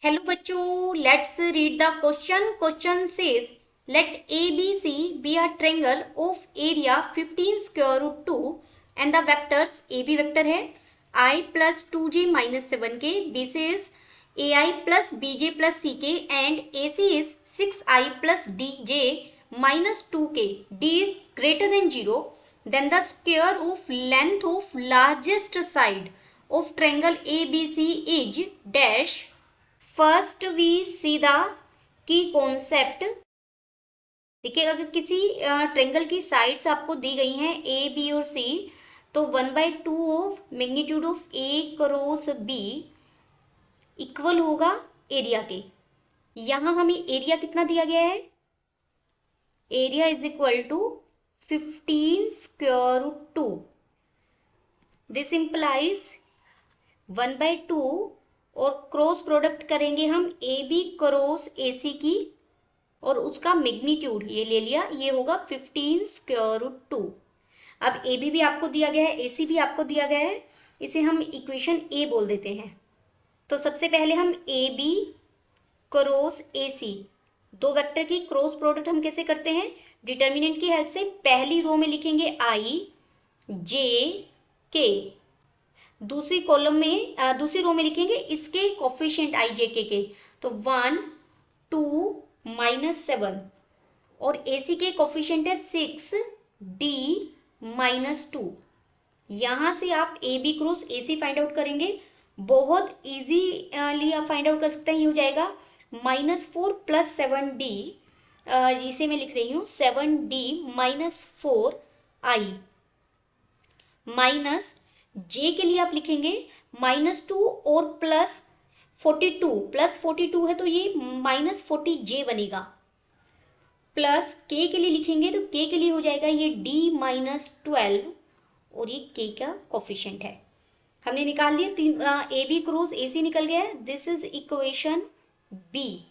Hello बच्चों, let's read the question. Question says let ABC be a triangle of area 15 square root 2 and the vectors AB vector है I plus 2J minus 7K, BC is AI plus BJ plus CK and AC is 6I plus DJ minus 2K. D is greater than 0, then the square of length of largest side of triangle ABC is dash. First we see the key concept. देखिए, अगर किसी triangle की sides आपको दी गई हैं A B और C, तो 1/2 of magnitude of A cross B equal होगा एरिया के. यहां हमें एरिया कितना दिया गया है? Area is equal to 15 square root 2. This implies 1/2 और क्रॉस प्रोडक्ट करेंगे हम ए बी क्रॉस ए सी की, और उसका मैग्नीट्यूड ये ले लिया, ये होगा 15 स्क्वायर रूट 2. अब ए बी भी आपको दिया गया है, ए सी भी आपको दिया गया है, इसे हम इक्वेशन ए बोल देते हैं. तो सबसे पहले हम ए बी क्रॉस ए सी दो वेक्टर की क्रॉस प्रोडक्ट हम कैसे करते हैं? डिटर्मिनेंट की हेल्प से. पहली रो में लिखेंगे आई जे के, दूसरी कॉलम में दूसरी रो में लिखेंगे इसके कोफिशिएंट आई जे के. तो 1 2 -7 और AC के कोफिशिएंट है 6 D -2. यहां से आप A B cross AC find out करेंगे. बहुत इजीली आप फाइंड आउट कर सकते हैं. ये हो जाएगा -4 + 7D. इसे मैं लिख रही हूं 7D -4 I माइनस जे के लिए आप लिखेंगे -2 और +42 है, तो ये -40J बनेगा. प्लस के लिए लिखेंगे तो के लिए हो जाएगा ये D -12 और ये के का कोफिशिएंट है. हमने निकाल लिया. ए बी क्रॉस ए सी निकल गया है. This is equation B.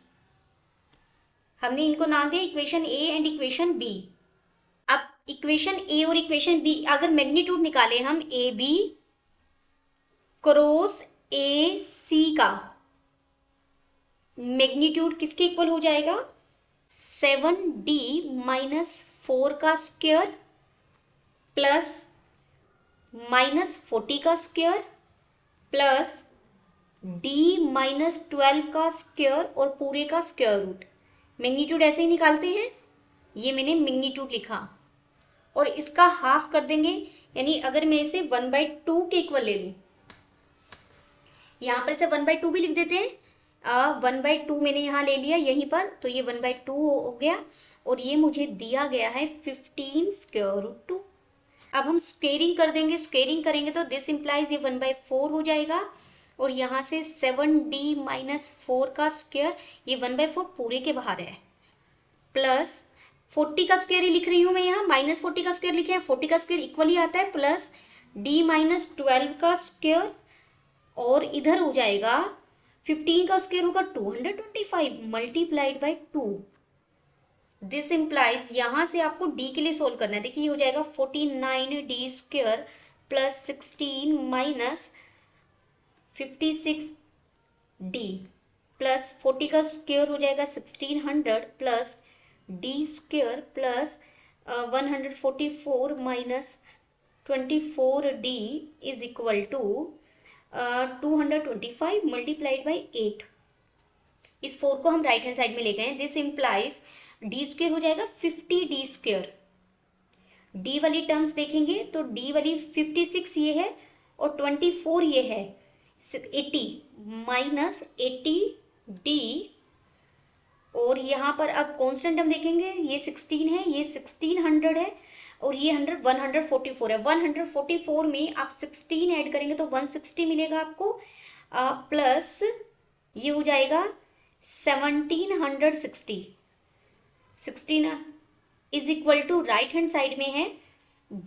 हमने इनको नाम दिया equation A and equation B. अब इक्वेशन ए और इक्वेशन बी, अगर मैग्नीट्यूड निकाले हम ए बी क्रॉस ए सी का, मैग्नीट्यूड किसके इक्वल हो जाएगा? 7D -4 का स्क्वायर प्लस -40 का स्क्वायर प्लस D -12 का स्क्वायर और पूरे का स्क्वायर रूट. मैग्नीट्यूड ऐसे ही निकालते हैं. ये मैंने मैग्नीट्यूड लिखा और इसका हाफ कर देंगे, यानी अगर मैं इसे 1/2 के इक्वल ले लूं, यहां पर इसे 1/2 भी लिख देते हैं. 1/2 मैंने यहाँ ले लिया यहीं पर, तो ये 1/2 हो गया और ये मुझे दिया गया है 15 स्क्वायर रूट 2. अब हम स्क्वेयरिंग कर देंगे. स्क्वेयरिंग करेंगे तो दिस इंप्लाइज ये 1/4 हो जाएगा और यहाँ से 7D -4 का स्क्वायर, ये 1/4 पूरे के बाहर है, प्लस 40 का स्क्वायर ही लिख रही हूँ मैं यहाँ, -40 का स्क्वायर लिखे हैं, 40 का स्क्वायर इक्वल ही आता है, प्लस D -12 का स्क्वायर और इधर हो जाएगा 15 का स्क्वायर होगा 225 मल्टीप्लाइड बाई 2. दिस इंप्लाइज यहां से आपको डी के लिए सोल्व करना है. देखिए, हो जाएगा 49D square plus 16 minus 56D plus 40 का स्क्वायर हो जाएगा 1600 plus D square plus 144 minus 24D is equal to 225 multiplied by 8. इस 4 को हम राइट हैंड साइड में ले गए. दिस इंप्लाइज डी स्क्वेयर हो जाएगा 50D स्क्वेयर. डी वाली टर्म्स देखेंगे तो डी वाली 56 ये है और 24 ये है, 80 माइनस 80D. और यहाँ पर अब कॉन्स्टेंट हम देखेंगे, ये 16 है, ये 1600 है और ये 144 है. 144 में आप 16 ऐड करेंगे तो 160 मिलेगा आपको, प्लस ये हो जाएगा 1760. 16 is equal to right hand side में है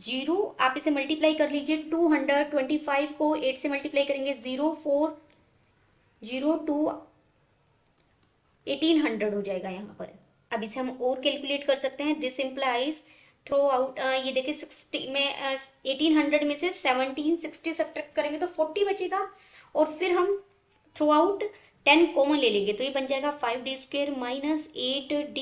0, आप इसे मल्टीप्लाई कर लीजिए. 225 को 8 से मल्टीप्लाई करेंगे 0402 1800 हो जाएगा यहाँ पर. अब इसे हम और कैलकुलेट कर सकते हैं. दिस इम्प्लाइज थ्रो आउट, ये देखिए 60 में 1800 में से 1760 सब्ट्रैक्ट करेंगे तो 40 बचेगा और फिर हम थ्रू आउट 10 कॉमन ले लेंगे तो ये बन जाएगा 5d² minus 8d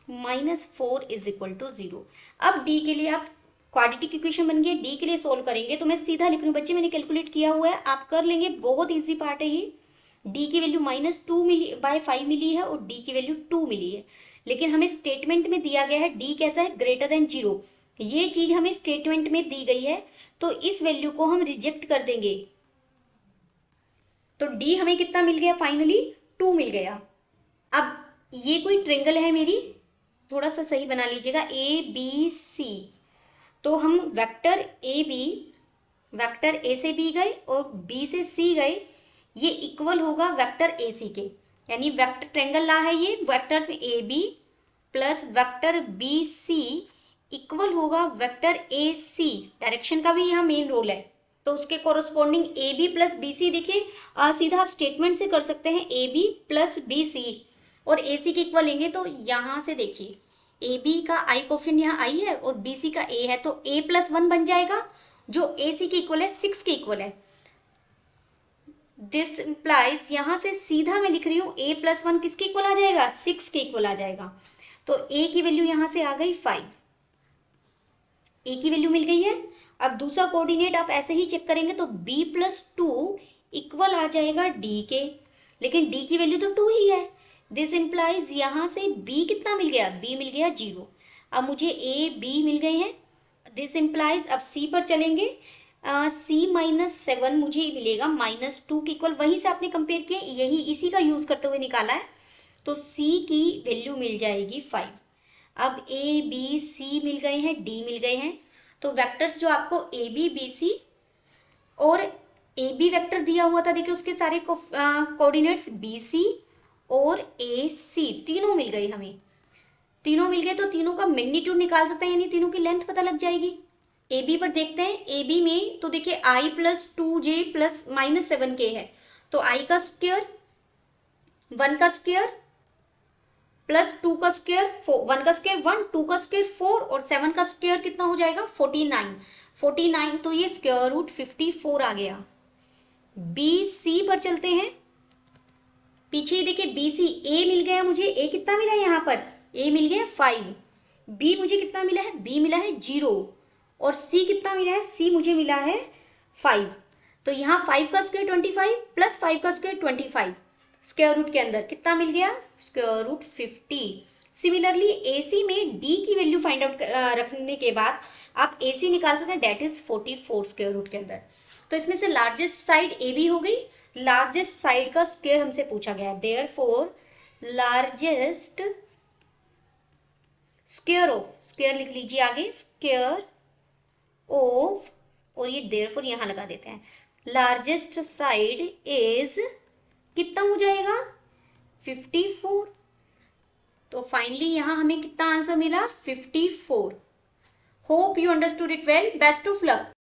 minus 4 is equal to 0। अब d के लिए आप क्वाड्रेटिक इक्वेशन बन गया, d के लिए सोल्व करेंगे तो मैं सीधा लिख रही हूँ बच्चे, मैंने कैलकुलेट किया हुआ है, आप कर लेंगे, बहुत इजी पार्ट है ये। d की वैल्यू -2 मिली बाय 5 मिली है और d की वैल्यू 2 मिली है, लेकिन हमें स्टेटमेंट में दिया गया है d कैसा है, ग्रेटर देन 0। ये चीज हमें स्टेटमेंट में दी गई है तो इस वैल्यू को हम रिजेक्ट कर देंगे। तो d हमें कितना मिल गया, फाइनली 2 मिल गया। अब ये कोई ट्रेंगल है मेरी, थोड़ा सा सही बना लीजिएगा, ए बी सी, तो हम vector A B, vector A से बी गए और बी से सी गए, ये इक्वल होगा वेक्टर ए सी के, यानी वेक्टर ट्रेंगल ला है ये, वेक्टर्स में A B plus vector B C equal होगा वेक्टर ए सी। डायरेक्शन का भी यहाँ मेन रोल है, तो उसके corresponding A B plus B C, देखिए सीधा आप स्टेटमेंट से कर सकते हैं, A B plus B C और ए सी के इक्वल लेंगे तो यहाँ से देखिए ए बी का आई कोफिशिएंट यहाँ आई है और बी सी का ए है, तो ए प्लस 1 बन जाएगा जो ए सी के इक्वल है, 6 के इक्वल है। दिस इंप्लाइज, यहाँ से सीधा मैं लिख रही हूँ a प्लस 1 किसके इक्वल आ जाएगा, 6 के इक्वल आ जाएगा। तो a की वैल्यू यहाँ से आ गई 5, a की वैल्यू मिल गई है। अब दूसरा कोऑर्डिनेट आप ऐसे ही चेक करेंगे तो b प्लस 2 इक्वल आ जाएगा d के, लेकिन d की वैल्यू तो 2 ही है। दिस इंप्लाइज यहाँ से b कितना मिल गया, b मिल गया 0। अब मुझे a b मिल गए हैं। दिस इंप्लाइज, अब c पर चलेंगे, c -7 मुझे मिलेगा -2 के इक्वल, वहीं से आपने कंपेयर किया, यही इसी का यूज करते हुए निकाला है, तो c की वैल्यू मिल जाएगी 5। अब a b c मिल गए हैं, d मिल गए हैं, तो वेक्टर्स जो आपको a b b c और a b वेक्टर दिया हुआ था, देखिए उसके सारे कोऑर्डिनेट्स b c और a c तीनों मिल गए, हमें तीनों मिल गए तो तीनों का मैग्नीट्यूड निकाल सकते हैं, यानी तीनों की लेंथ पता लग जाएगी। ए बी पर देखते हैं, ए बी में तो देखिए आई प्लस 2j प्लस -7k है, तो आई का स्क्वायर 1 का स्क्वायर प्लस 2 का स्क्वायर 1 का स्क्वायर 1, 2 का स्क्वायर 4 और 7 का स्क्वायर कितना हो जाएगा 49, तो ये स्क्वायर रूट 54 आ गया। बी सी पर चलते हैं, पीछे देखिए बी सी, ए मिल गया मुझे, ए कितना मिला है यहाँ पर, ए मिल गया 5, बी मुझे कितना मिला है, बी मिला है 0 और सी कितना मिला है, सी मुझे मिला है 5। तो यहाँ 5 का स्क्वायर 25 प्लस 5 का स्क्वायर 25, स्क्वायर रूट के अंदर कितना मिल गया, स्क्वायर रूट 50। सिमिलरली ए सी में डी की वैल्यू फाइंड आउट रखने के बाद आप ए सी निकाल सकते हैं, डेट इज 44 स्क्वायर रूट के अंदर। तो इसमें से लार्जेस्ट साइड ए बी हो गई, लार्जेस्ट साइड का स्क्वायर हमसे पूछा गया है, therefore largest square of, square लिख लीजिए आगे, स्क्वायर ऑफ, और ये देयरफॉर यहाँ लगा देते हैं, लार्जेस्ट साइड इज कितना हो जाएगा 54। तो फाइनली यहाँ हमें कितना आंसर मिला 54। Hope you understood it well, best of luck.